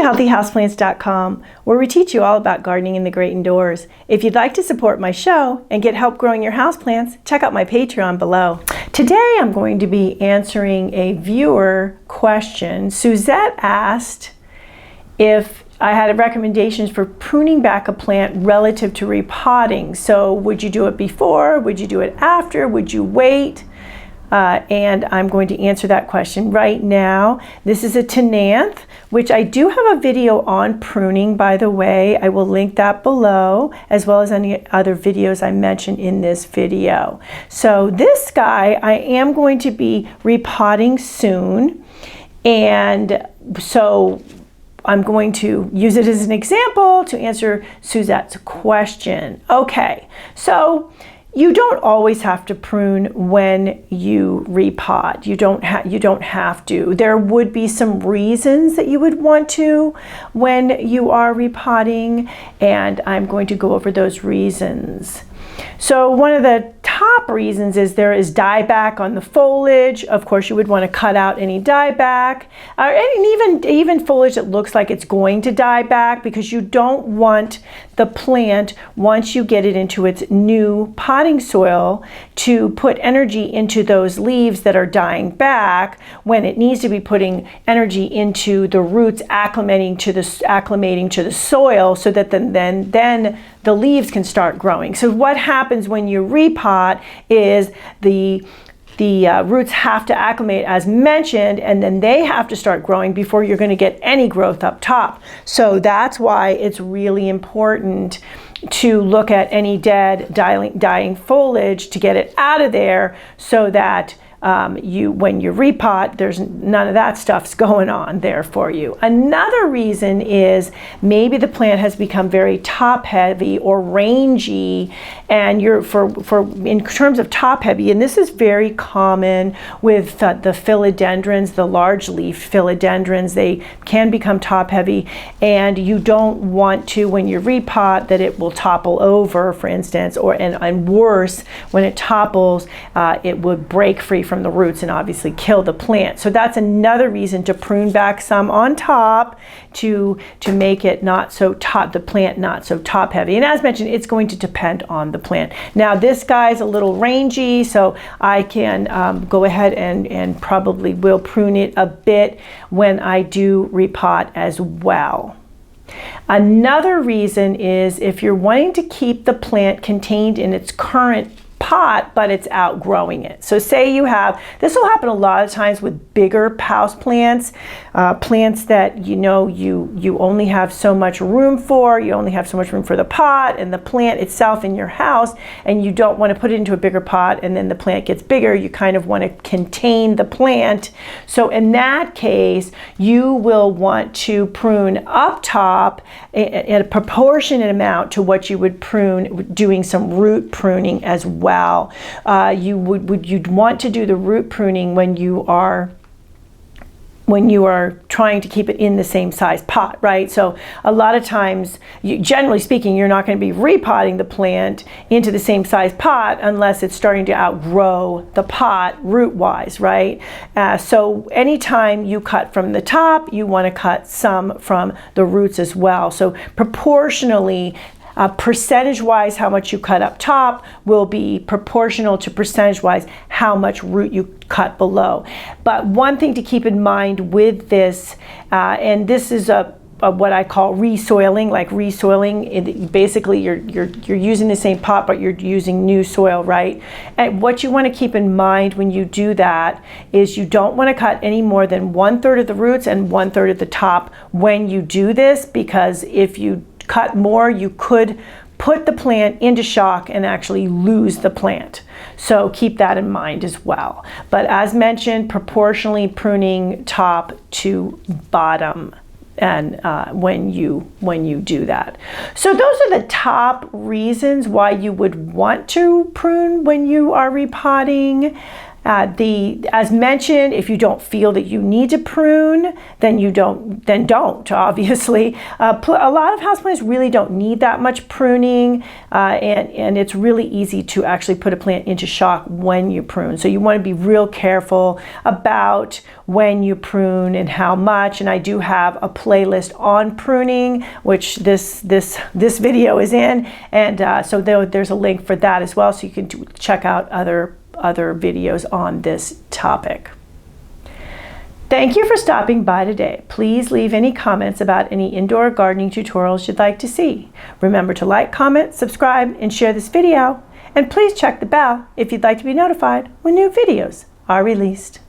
𝗍𝗗𝗂𝗃𝗍𝗂𝗋𝗆𝑡𝐻ouseplants.com, where we teach you all about gardening in the great indoors. If you'd like to support my show and get help growing your houseplants, check out my Patreon below. Today I'm going to be answering a viewer question. Suzette asked if I had recommendations for pruning back a plant relative to repotting. So would you do it before? Would you do it after? Would you wait? And I'm going to answer that question right now. This is a 𝗀𝗏𝗄𝗃, which I do have a video on pruning, by the way. I will link that below, as well as any other videos I mentioned in this video. So this guy, I am going to be repotting soon. And so I'm going to use it as an example to answer Suzette's question. Okay, so you don't always have to prune when you repot. You don't have to. There would be some reasons that you would want to when you are repotting, and I'm going to go over those reasons. So one of the top reasons is there is dieback on the foliage. Of course, you would want to cut out any dieback, and even foliage that looks like it's going to die back, because you don't want the plant, once you get it into its new potting soil, to put energy into those leaves that are dying back when it needs to be putting energy into the roots acclimating to the soil, so that then the leaves can start growing. So what happens when you repot is the roots have to acclimate, as mentioned, and then they have to start growing before you're going to get any growth up top. So that's why it's really important to look at any dead, dying foliage to get it out of there, so that when you repot, there's none of that stuff's going on there for you. Another reason is maybe the plant has become very top heavy or rangy, and in terms of top heavy, and this is very common with the philodendrons, the large leaf philodendrons, they can become top heavy, and you don't want to, when you repot, that it will topple over, for instance, and worse, when it topples, it would break free from the roots and obviously kill the plant. So that's another reason to prune back some on top to make it the plant not so top heavy. And as mentioned, it's going to depend on the plant. Now this guy's a little rangy, so I can go ahead and probably will prune it a bit when I do repot as well. Another reason is if you're wanting to keep the plant contained in its current pot, but it's outgrowing it. So say you have, this will happen a lot of times with bigger house plants, plants that you only have so much room for, you only have so much room for the pot and the plant itself in your house, and you don't want to put it into a bigger pot and then the plant gets bigger. You kind of want to contain the plant. So in that case, you will want to prune up top in a proportionate amount to what you would prune, doing some root pruning as well. You'd want to do the root pruning when you are trying to keep it in the same size pot, right? So a lot of times, generally speaking, you're not going to be repotting the plant into the same size pot unless it's starting to outgrow the pot root-wise, right? So anytime you cut from the top, you want to cut some from the roots as well. So proportionally, percentage-wise, how much you cut up top will be proportional to percentage-wise how much root you cut below. But one thing to keep in mind with this, and this is what I call resoiling. Like resoiling, basically you're using the same pot, but you're using new soil, right? And what you want to keep in mind when you do that is you don't want to cut any more than 1/3 of the roots and 1/3 of the top when you do this, because if you cut more, you could put the plant into shock and actually lose the plant. So keep that in mind as well. But as mentioned, proportionally pruning top to bottom, and when you do that. So those are the top reasons why you would want to prune when you are repotting. As mentioned, if you don't feel that you need to prune, then don't, obviously. A lot of houseplants really don't need that much pruning, and it's really easy to actually put a plant into shock when you prune. So you want to be real careful about when you prune and how much. And I do have a playlist on pruning, which this video is in, and so there's a link for that as well, so you can check out other videos on this topic. Thank you for stopping by today. Please leave any comments about any indoor gardening tutorials you'd like to see. Remember to like, comment, subscribe, and share this video. And please check the bell if you'd like to be notified when new videos are released.